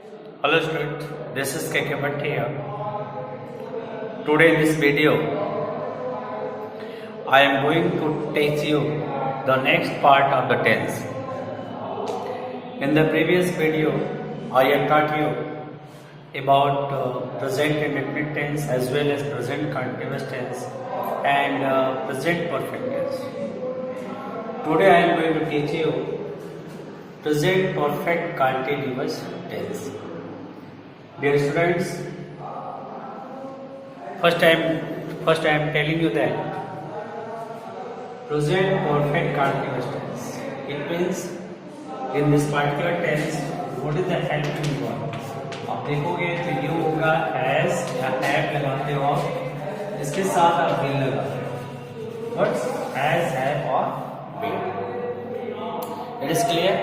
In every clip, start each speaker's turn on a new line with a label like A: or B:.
A: Hello students, this is KK Bhatt here. Today in this video, I am going to teach you the next part of the tense. In the previous video, I have taught you about present indefinite tense as well as present continuous tense and present perfect tense. Today I am going to teach you present perfect continuous tense. Dear students, first I am telling you that present perfect continuous tense. It means in this particular tense, what is the helping verb? आप देखोगे तो ये होगा has या have लगाते हो, इसके साथ आप will लगाते हो. What? Has, have और will. It is clear?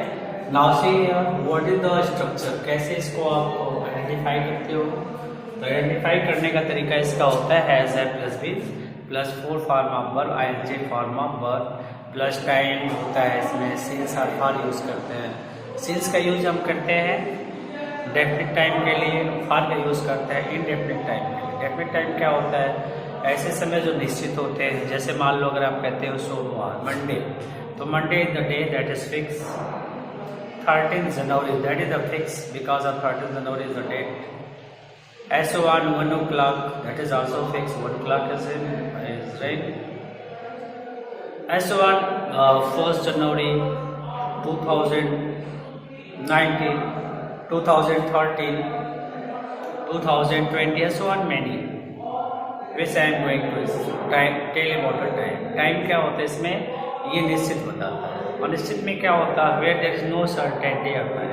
A: Now see here, what is the structure? कैसे इसको आप आइडेंटिफाई करते हो? तो आइडेंटिफाई करने का तरीका इसका होता है हैज है plus be plus four form of verb ING form of verb plus time होता है. इसमें सिंस और फॉर यूज करते हैं. सिंस का यूज हम करते हैं डेफिनिट टाइम के लिए, फॉर का यूज करते हैं इनडेफिनिट टाइम के लिए. डेफिनिट टाइम क्या होता है? ऐसे समय जो निश्चित होते हैं. जैसे मान लो अगर आप कहते हो सोमवार मंडे, तो Monday is the day that is fix. 13th January, that is the fix because of 13th January is the date. SO1 1 o'clock, that is also fixed. 1 o'clock is right. SO1 1st January 2019, 2013, 2020, SO1 many. Which I am going to tell about the time. Time क्या होता है इसमें? ये निश्चित बताता है. अनिश्चित में क्या होता है? Where there is no certainty होता है.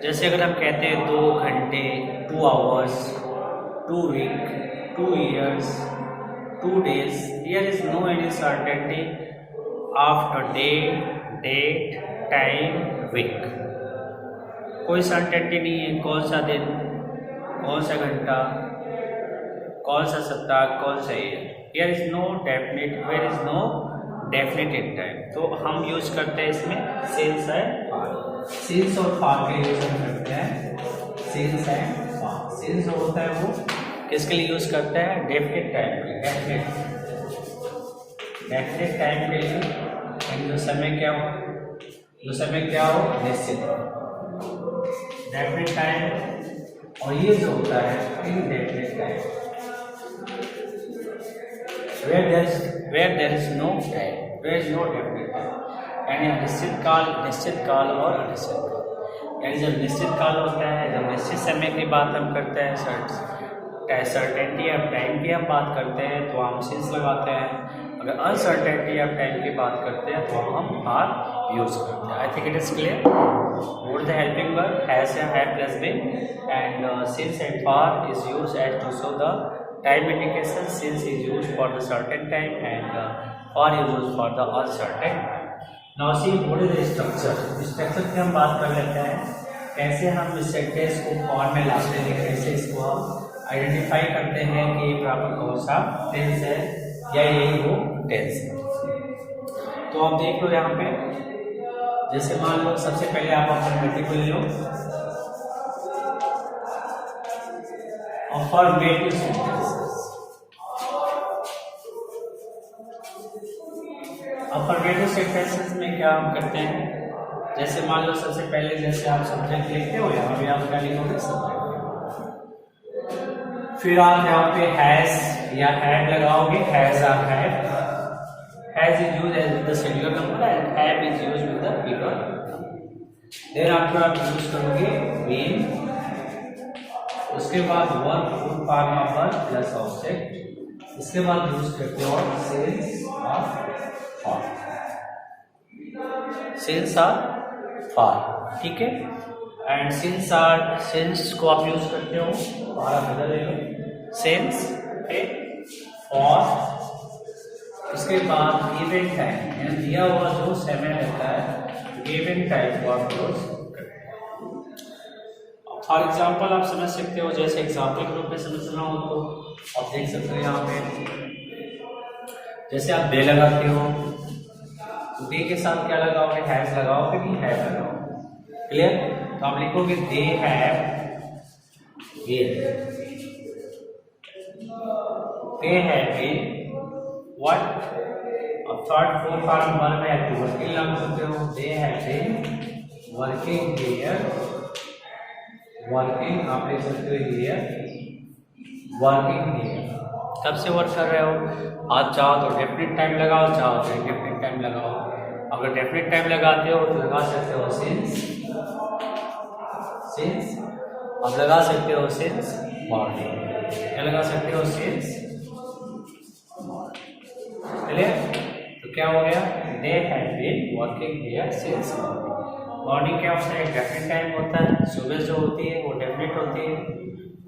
A: जैसे अगर हम कहते हैं 2 घंटे, 2 hours, 2 week, 2 years, 2 days, here is no any certainty after day, date, time, week. कोई सर्टेनिटी नहीं है कौन सा दिन, कौन सा घंटा, कौन सा सप्ताह, कौन सा year. Here is no definite, where is no definite in time. तो हम यूज करते हैं इसमें सिंस एंड फॉर. सिंस और फॉर के यूज हम करते हैं सिंस एंड फॉर. सिंस होता है वो किसके लिए यूज करते हैं? डेफिनेट टाइम के लिए. डेफिनेट टाइम के लिए जो समय क्या हो, निश्चित डेफिनेट टाइम. और ये जो होता है indefinite time, where there is no time, there is no definite time. यानी निश्चित काल और अनिश्चित काल. यानी जब निश्चित काल होता है, जब निश्चित समय की बात हम करते हैं, सर्टेनिटी ऑफ टाइम की हम बात करते हैं तो हम सिंस लगाते हैं. अगर अनसर्टेनिटी ऑफ टाइम की बात करते हैं तो हम फॉर यूज करते हैं. आई think it is clear. What is the helping verb? Has, have plus been, and since and for is used as to show the time indication. Since is used for the certain time and for is used for the uncertain time. Now see what is the structure. Structure की हम बात कर लेते हैं. कैसे हम इस sentence को फॉर्म में लाते हैं, कैसे इसको हम आइडेंटिफाई करते हैं कि प्रॉपर कौन सा टेंस है या यही वो टेंस है. तो आप देख लो यहाँ पे, जैसे मान लो सबसे पहले आप अफर्मेटिव ले लो. अफर्मेटिव सेंटेंसेस, अफर्मेटिव सेंटेंसेस में क्या हम करते हैं? जैसे मान लो सबसे पहले जैसे आप सब्जेक्ट लिखते हो, यहाँ पे आप क्या लिखोगे? सब्जेक्ट. फिर आप यहाँ पे हैज या हैड लगाओगे. हैज और had. Has is used as the singular number and have is used with the plural. Then after आप यूज करोगे बीन. उसके बाद verb full form of verb plus object. इसके बाद यूज करते हो सिंस और फॉर. सिंस और फॉर, ठीक है. एंड सिंस को आप यूज करते हो और आप इधर ले लो सिंस. फॉर उसके बाद गिवन टाइम, यानी दिया हुआ जो समय रहता है गिवन टाइम को आप यूज करते हैं. फॉर एग्जाम्पल आप समझ सकते हो, जैसे एग्जाम्पल के रूप में समझना हो तो आप देख सकते हो यहाँ पे, जैसे आप दे लगाते हो तो दे के साथ क्या लगाओगे? हैज लगाओगे कि हैव लगाओगे. क्लियर? तो आप लिखोगे they have been. They have been what? अब third fourth form वर्ब है तो वर्किंग लगा सकते हो. They have been working here. Working आप लिख सकते हो here. Working here. कब से वर्क कर रहे हो? आप चाहो तो डेफिनेट टाइम लगाओ, चाहो तो इंडेफिनिट टाइम लगाओ. अगर डेफिनेट टाइम लगाते हो तो लगा सकते हो सिंस. अब लगा सकते हो सिंस मॉर्निंग. क्या लगा सकते हो? सिंस. क्लियर? तो क्या हो गया? They have been working here since morning. Morning क्या होता है? डेफिनेट टाइम होता है. सुबह जो होती है वो डेफिनेट होती है.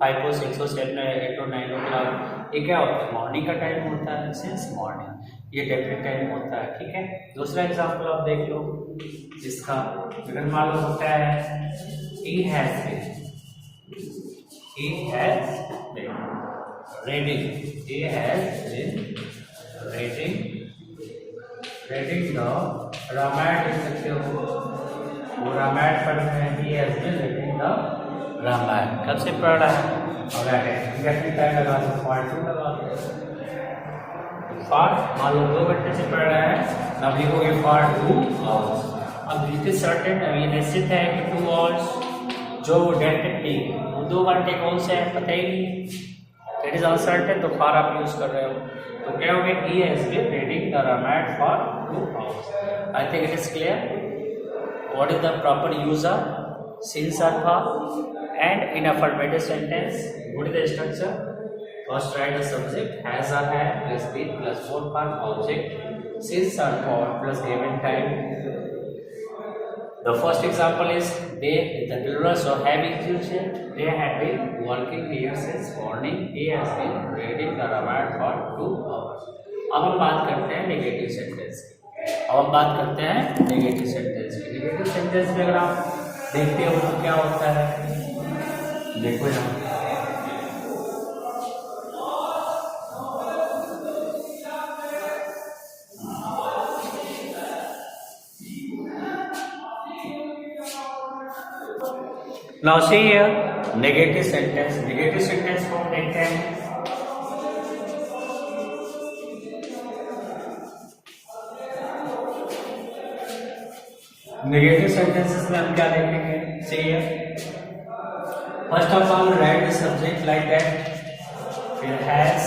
A: 5 or 6 or 7 or 8 or 9 o'clock. ये क्या होता है? मॉर्निंग का टाइम होता है. सिंस मॉर्निंग ये डेफिनेट टाइम होता है. ठीक है. दूसरा एग्जांपल आप देख लो जिसका अगर मालूम होता है he has been reading. He has been reading the Ramayan लिख सकते हो. वो रामायण पढ़ रहे हैं. He has been reading the Ramayan. कब से पढ़ रहा है? और डेफिनेट टाइम लगा दो. फॉर 2 लगा दो. फॉर मान लो 2 घंटे से पढ़ रहा है. अब लिखोगे फॉर 2 आवर्स. अब इट इज सर्टेन. अब ये निश्चित है कि 2 आवर्स जो डेफिनेटली 2 घंटे कौन से है पता ही नहीं. इट इज अनसर्टेन तो फॉर आप यूज कर रहे हो. तो क्या हो गया? He has been reading the Ramayana for 2 hours. I think it is clear. What is the proper use of since और for and in affirmative sentence what is the structure? First write the subject has or had plus been plus verb form object since or for plus given time. The first example is they, the plural, so have inclusion. They have been working here since morning. He has been reading the Ramayana for 2 hours. अब हम बात करते हैं negative sentence की. Negative sentence में अगर आप देखते हो तो क्या होता है? देखो यहाँ Now see here negative sentence को हम देखते हैं. नेगेटिव सेंटेंसेस में हम क्या देखेंगे? See here. First of all, write the subject like that. फिर has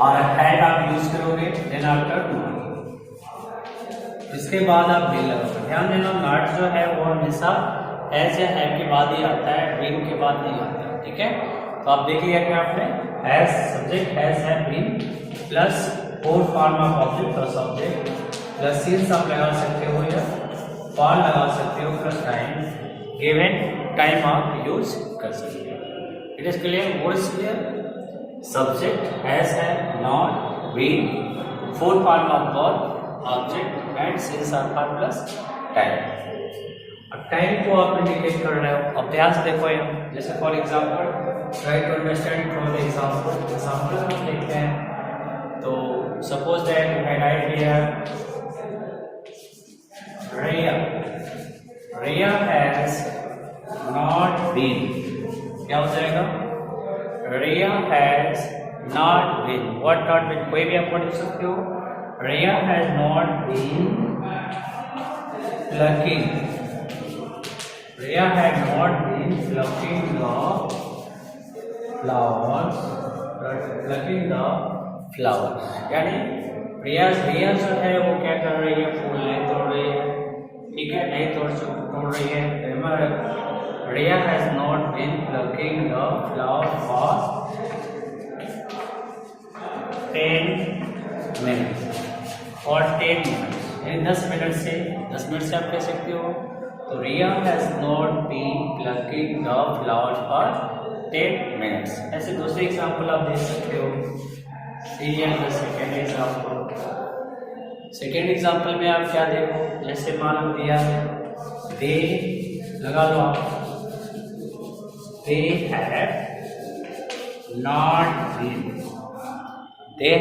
A: और had आप यूज करोगे. Then after to. इसके बाद आप be लगाओगे. ध्यान देना not जो है वो हमेशा has या have के बाद ही आता है, been के बाद नहीं आता है. ठीक है. तो आप देख लिया क्या आपने? has subject has have been plus fourth form of object plus object plus since आप लगा सकते हो या for लगा सकते हो plus time given टाइम आप यूज कर सकते हो. It is clear. What is clear? Subject has have not been four form of verb object and since or for plus time. अब टाइम को आप इंडिकेट कर रहे हो. अभ्यास देखो यहाँ. जैसे for example try to understand from the example हम देखते हैं. तो suppose that I write here Riya has not been. क्या हो जाएगा? Riya has not been. What not been? कोई भी आप पढ़ सकते हो. Riya has not been plucking. Riya had not been plucking the flowers. यानी रिया जो है वो क्या कर रही है? फूल नहीं तोड़ रही है. ठीक है. नहीं तोड़ रही है. Riya has not been plucking the flower for 10 minutes. For 10 minutes. यानी 10 मिनट से आप कह सकते हो. तो Riya has not been plucking the flower for 10 minutes. ऐसे दूसरे एग्जाम्पल आप दे सकते हो. सेकेंड एग्जाम्पल में आप क्या देखो? जैसे मान दिया दे लगा लो आप. They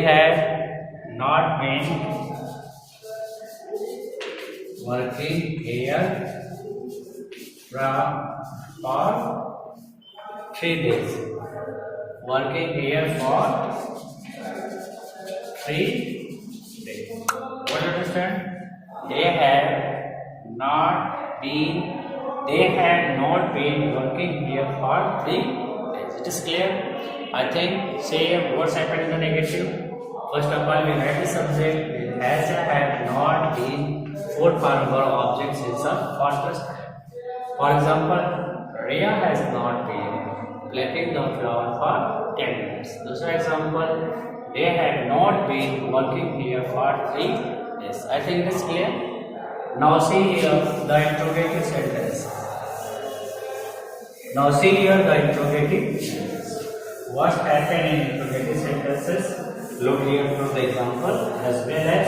A: have not been working here for 3 days. Working here for 3 days. What do you understand? They have not been working here for 3 days. It is clear? I think say what's happened in the negative. First of all, we write the subject has have not been four form verb objects in some contrast. For example, Rhea has not been plucking the flower for 10 minutes. दूसरा example, they have not been working here for 3 days. I think it is clear. Now see here the interrogative sentence. Now see here the interrogative sentence. What happened in interrogative sentences? Look here from the example as well as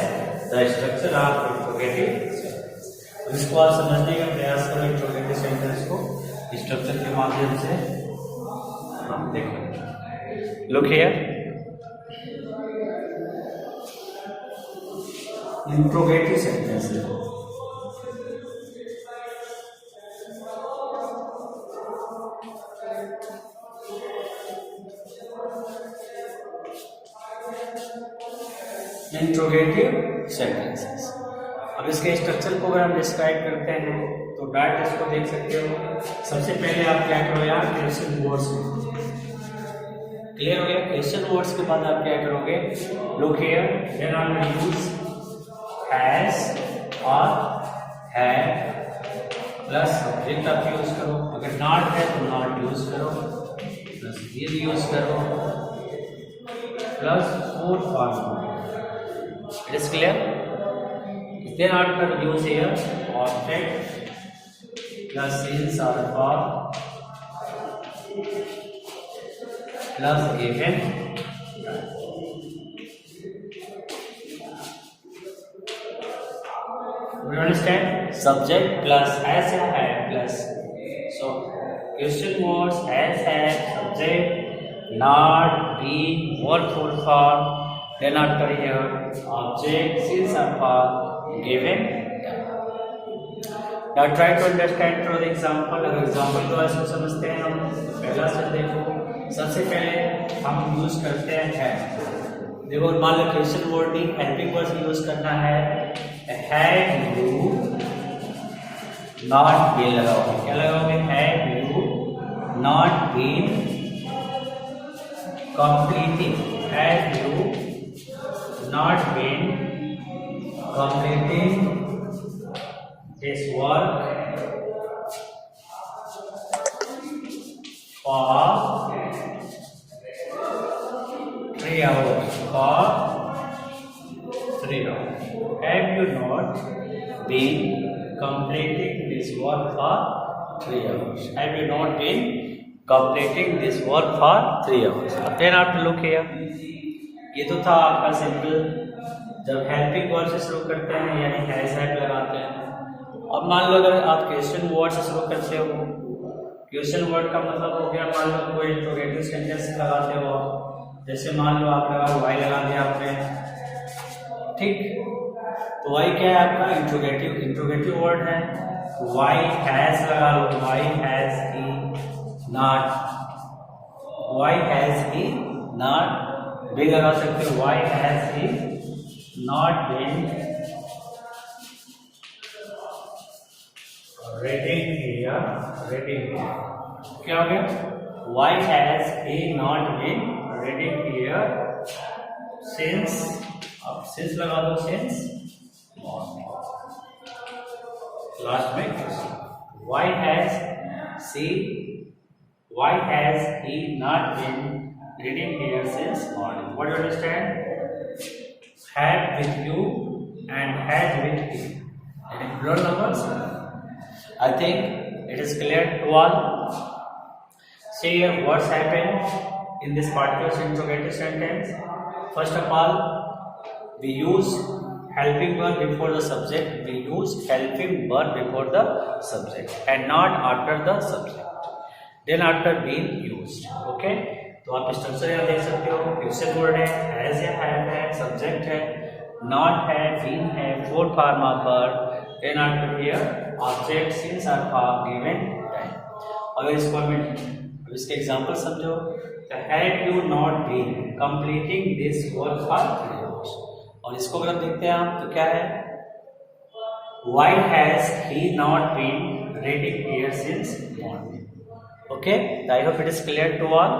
A: the structure of interrogative sentence. इसको आप समझने का प्रयास करो interrogative sentence को structure के माध्यम से हम देखें. Look here. Interrogative sentence. Interrogative sentences. अब इसके स्ट्रक्चर को अगर हम डिस्क्राइब करते हैं तो डायरेक्ट इसको देख सकते हो. सबसे पहले आप क्या करो यार, क्वेश्चन वर्ड्स. क्लियर हो गया? क्वेश्चन वर्ड्स के बाद आप क्या करोगे? लुक हियर, देन आप यूज हैज और हैव प्लस सब्जेक्ट आप यूज करो. अगर नॉट है तो नॉट यूज करो, प्लस इज यूज करो, plus four form. It is clear? Then after use here object plus since or for plus given. You understand? Subject plus has or have plus. So question words has, have, subject, not, been, verb, full form. Then after here object, since or for, given. Now try to understand through the example. अगर example को ऐसे समझते हैं हम, पहला से देखो. सबसे पहले हम यूज करते हैं have. देखो मान लो क्वेश्चन वर्ड नहीं, हेल्पिंग वर्ड यूज करना है. Had you not been लगाओगे. क्या लगाओगे? Had you not been completing. Had you not been completing this work for 3 hours. For 3 hours. Have you not been completing this work for 3 hours? Have you not been completing this work for 3 hours? Then after look here. ये तो था आपका simple. जब helping word से शुरू करते हैं यानी हैज हैव लगाते हैं. अब मान लो अगर आप क्वेश्चन वर्ड से शुरू करते हो, क्वेश्चन वर्ड का मतलब हो गया मान लो कोई इंट्रोगेटिव सेंटेंस लगाते हो. जैसे मान लो आप लगा वाई लगा दिया आपने, ठीक. तो वाई क्या है आपका? इंट्रोगेटिव वर्ड है. वाई हैज लगा लो. Why has he not. Why has he not भी लगा सकते हो. Why has he not been reading here. क्या हो गया? Why has he not been reading here since. अब सिंस लगा दो. Since morning. लास्ट में why has he not been reading here since morning. What do you understand? Had with you and had with him. Any plural numbers? I think it is clear to all. See here what's happened in this particular interrogative sentence. First of all, we use helping verb before the subject. We use helping verb before the subject and not after the subject. Then after being used. Okay. तो आप structure यहाँ देख सकते हो. Question word है, has या have है, subject है, नॉट है, बीन है, four form of verb. Then after here object, since और फॉर, गिवन, टाइम. अगर इसको इसके एग्जाम्पल समझो। Had you not been completing this work for 3 hours, और इसको अगर देखते हैं हम तो क्या है, why has he not been reading here since morning? Okay, I hope it is clear to all.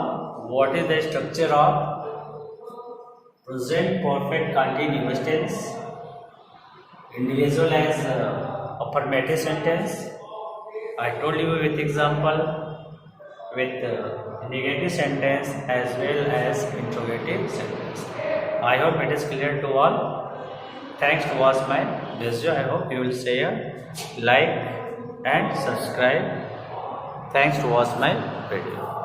A: What is the structure of present perfect continuous tense? Individual as affirmative sentence. I told you with example, with negative sentence as well as interrogative sentence. I hope it is clear to all. Thanks to watch my video. I hope you will share, like and subscribe. Thanks to watch my video.